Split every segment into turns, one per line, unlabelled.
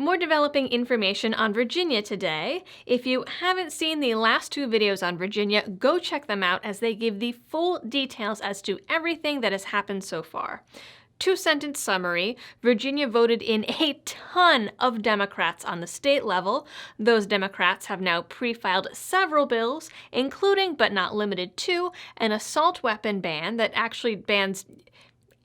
More developing information on Virginia today. If you haven't seen the last two videos on Virginia, go check them out as they give the full details as to everything that has happened so far. Two-sentence summary, Virginia voted in a ton of Democrats on the state level. Those Democrats have now pre-filed several bills, including, but not limited to, an assault weapon ban that actually bans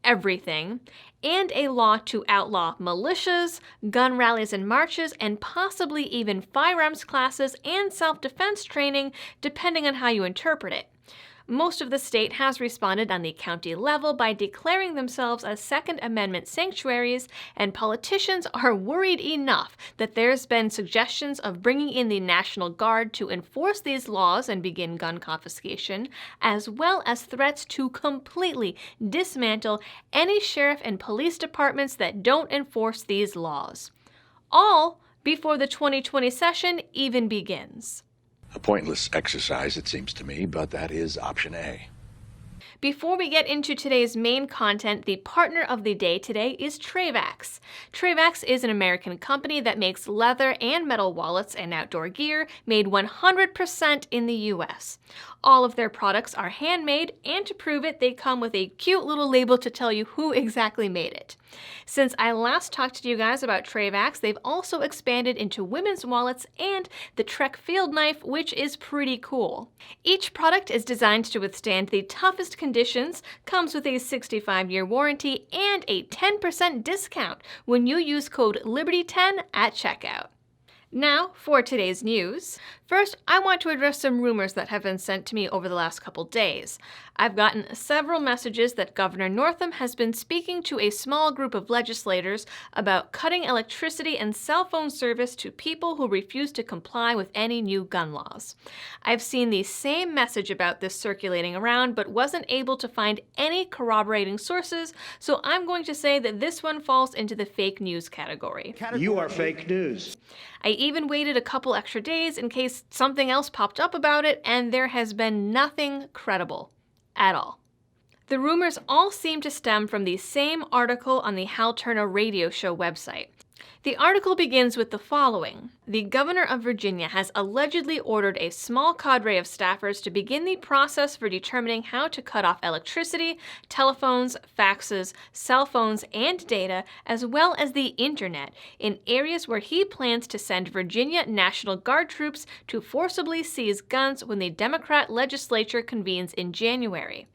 everything, and a law to outlaw militias, gun rallies and marches, and possibly even firearms classes and self-defense training, depending on how you interpret it. Most of the state has responded on the county level by declaring themselves as Second Amendment sanctuaries, and politicians are worried enough that there's been suggestions of bringing in the National Guard to enforce these laws and begin gun confiscation, as well as threats to completely dismantle any sheriff and police departments that don't enforce these laws. All before the 2020 session even begins.
A pointless exercise, it seems to me, but that is option A.
Before we get into today's main content, the partner of the day today is Travax. Travax is an American company that makes leather and metal wallets and outdoor gear made 100% in the US. All of their products are handmade, and to prove it, they come with a cute little label to tell you who exactly made it. Since I last talked to you guys about Travax, they've also expanded into women's wallets and the Trek field knife, which is pretty cool. Each product is designed to withstand the toughest conditions, comes with a 65-year warranty, and a 10% discount when you use code LIBERTY10 at checkout. Now, for today's news. First, I want to address some rumors that have been sent to me over the last couple days. I've gotten several messages that Governor Northam has been speaking to a small group of legislators about cutting electricity and cell phone service to people who refuse to comply with any new gun laws. I've seen the same message about this circulating around, but wasn't able to find any corroborating sources, so I'm going to say that this one falls into the fake news category.
You are fake news.
I even waited a couple extra days in case something else popped up about it, and there has been nothing credible at all. The rumors all seem to stem from the same article on the Hal Turner radio show website. The article begins with the following. The governor of Virginia has allegedly ordered a small cadre of staffers to begin the process for determining how to cut off electricity, telephones, faxes, cell phones, and data, as well as the internet, in areas where he plans to send Virginia National Guard troops to forcibly seize guns when the Democrat legislature convenes in January.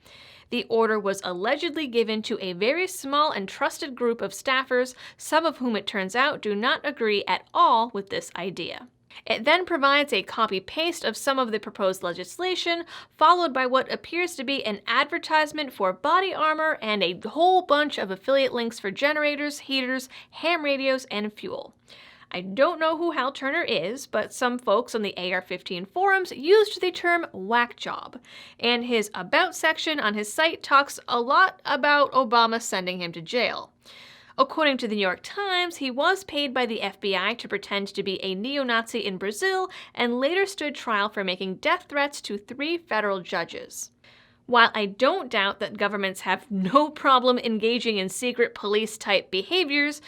The order was allegedly given to a very small and trusted group of staffers, some of whom it turns out do not agree at all with this idea. It then provides a copy-paste of some of the proposed legislation, followed by what appears to be an advertisement for body armor and a whole bunch of affiliate links for generators, heaters, ham radios, and fuel. I don't know who Hal Turner is, but some folks on the AR-15 forums used the term whack job, and his About section on his site talks a lot about Obama sending him to jail. According to the New York Times, he was paid by the FBI to pretend to be a neo-Nazi in Brazil and later stood trial for making death threats to 3 federal judges. While I don't doubt that governments have no problem engaging in secret police-type behaviors,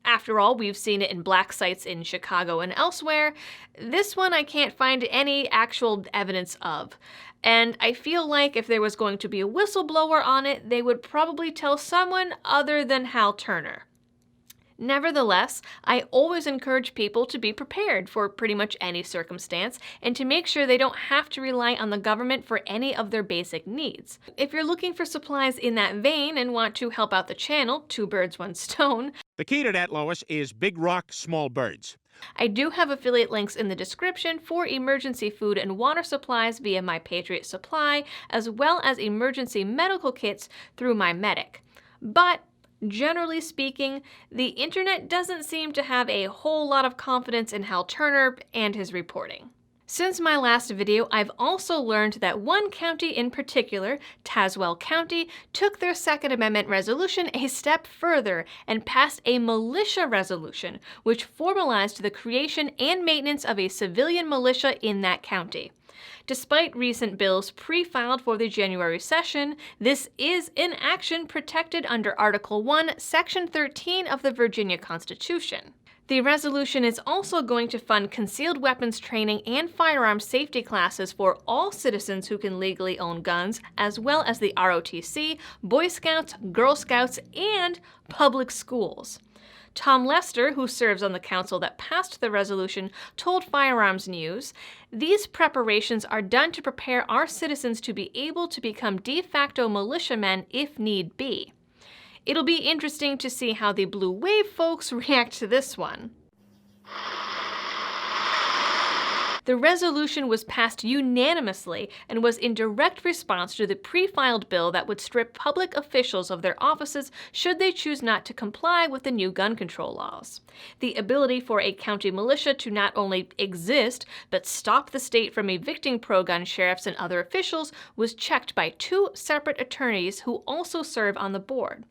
after all, we've seen it in black sites in Chicago and elsewhere, this one I can't find any actual evidence of. And I feel like if there was going to be a whistleblower on it, they would probably tell someone other than Hal Turner. Nevertheless, I always encourage people to be prepared for pretty much any circumstance and to make sure they don't have to rely on the government for any of their basic needs. If you're looking for supplies in that vein and want to help out the channel, 2 birds, 1 stone.
The key to that, Lois, is big rock, small birds.
I do have affiliate links in the description for emergency food and water supplies via My Patriot Supply, as well as emergency medical kits through My Medic. But generally speaking, the internet doesn't seem to have a whole lot of confidence in Hal Turner and his reporting. Since my last video, I've also learned that one county in particular, Tazewell County, took their Second Amendment resolution a step further and passed a militia resolution, which formalized the creation and maintenance of a civilian militia in that county. Despite recent bills pre-filed for the January session, this is in action protected under Article 1, Section 13 of the Virginia Constitution. The resolution is also going to fund concealed weapons training and firearms safety classes for all citizens who can legally own guns, as well as the ROTC, Boy Scouts, Girl Scouts, and public schools. Tom Lester, who serves on the council that passed the resolution, told Firearms News, "These preparations are done to prepare our citizens to be able to become de facto militiamen if need be." It'll be interesting to see how the Blue Wave folks react to this one. The resolution was passed unanimously and was in direct response to the pre-filed bill that would strip public officials of their offices should they choose not to comply with the new gun control laws. The ability for a county militia to not only exist, but stop the state from evicting pro-gun sheriffs and other officials was checked by 2 separate attorneys who also serve on the board.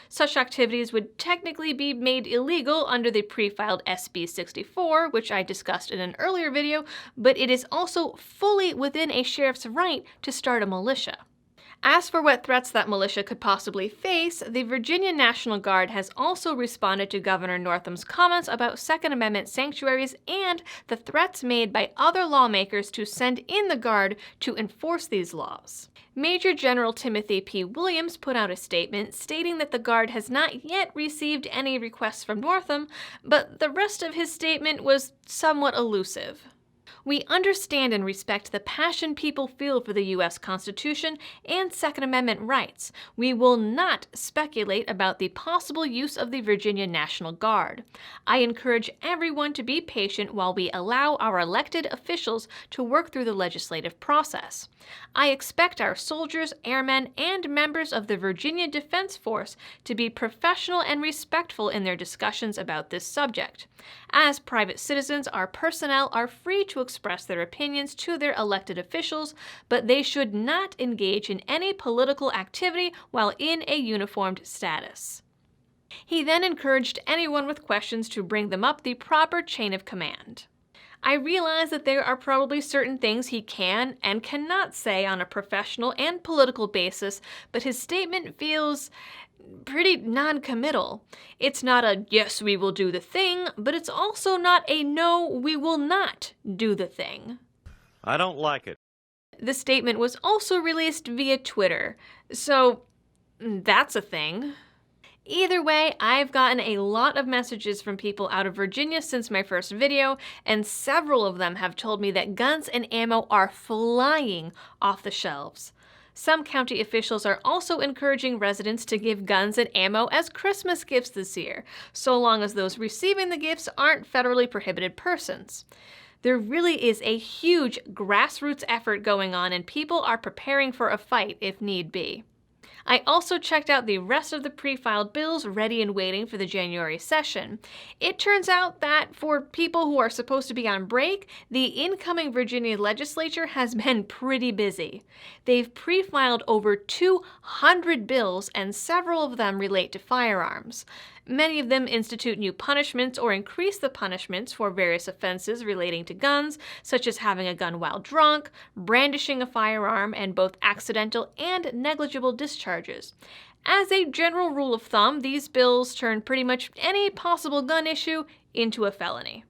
Such activities would technically be made illegal under the pre-filed SB 64, which I discussed in an earlier video, but it is also fully within a sheriff's right to start a militia. As for what threats that militia could possibly face, the Virginia National Guard has also responded to Governor Northam's comments about Second Amendment sanctuaries and the threats made by other lawmakers to send in the Guard to enforce these laws. Major General Timothy P. Williams put out a statement stating that the Guard has not yet received any requests from Northam, but the rest of his statement was somewhat elusive. We understand and respect the passion people feel for the U.S. Constitution and Second Amendment rights. We will not speculate about the possible use of the Virginia National Guard. I encourage everyone to be patient while we allow our elected officials to work through the legislative process. I expect our soldiers, airmen, and members of the Virginia Defense Force to be professional and respectful in their discussions about this subject. As private citizens, our personnel are free to express their opinions to their elected officials, but they should not engage in any political activity while in a uniformed status. He then encouraged anyone with questions to bring them up the proper chain of command. I realize that there are probably certain things he can and cannot say on a professional and political basis, but his statement feels pretty non-committal. It's not a yes, we will do the thing, but it's also not a no, we will not do the thing.
I don't like it.
The statement was also released via Twitter, so that's a thing. Either way, I've gotten a lot of messages from people out of Virginia since my first video, and several of them have told me that guns and ammo are flying off the shelves. Some county officials are also encouraging residents to give guns and ammo as Christmas gifts this year, so long as those receiving the gifts aren't federally prohibited persons. There really is a huge grassroots effort going on, and people are preparing for a fight if need be. I also checked out the rest of the pre-filed bills ready and waiting for the January session. It turns out that for people who are supposed to be on break, the incoming Virginia legislature has been pretty busy. They've pre-filed over 200 bills, and several of them relate to firearms. Many of them institute new punishments or increase the punishments for various offenses relating to guns, such as having a gun while drunk, brandishing a firearm, and both accidental and negligible discharges. As a general rule of thumb, these bills turn pretty much any possible gun issue into a felony.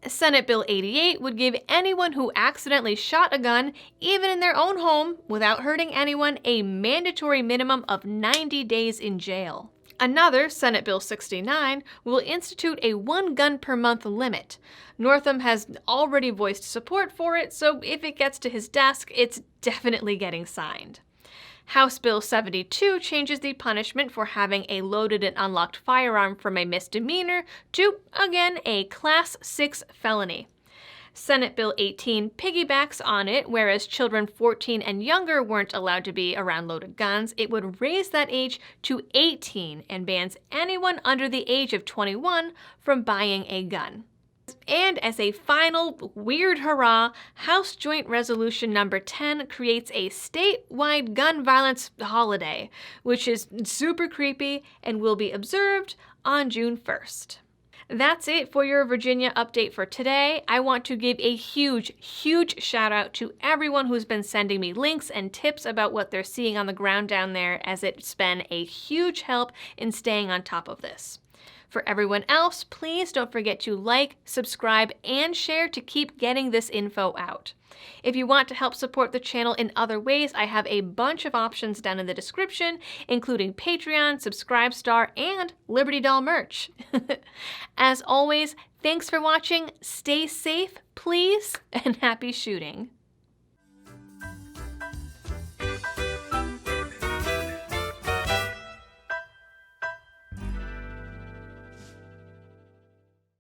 Senate Bill 88 would give anyone who accidentally shot a gun, even in their own home, without hurting anyone, a mandatory minimum of 90 days in jail. Another, Senate Bill 69, will institute a 1 gun per month limit. Northam has already voiced support for it, so if it gets to his desk, it's definitely getting signed. House Bill 72 changes the punishment for having a loaded and unlocked firearm from a misdemeanor to, again, a Class 6 felony. Senate Bill 18 piggybacks on it, whereas children 14 and younger weren't allowed to be around loaded guns. It would raise that age to 18 and bans anyone under the age of 21 from buying a gun. And as a final weird hurrah, House Joint Resolution number 10 creates a statewide gun violence holiday, which is super creepy and will be observed on June 1st. That's it for your Virginia update for today. I want to give a huge shout out to everyone who's been sending me links and tips about what they're seeing on the ground down there, as it's been a huge help in staying on top of this. For everyone else, please don't forget to like, subscribe, and share to keep getting this info out. If you want to help support the channel in other ways, I have a bunch of options down in the description, including Patreon, Subscribestar, and Liberty Doll merch. As always, thanks for watching, stay safe, please, and happy shooting.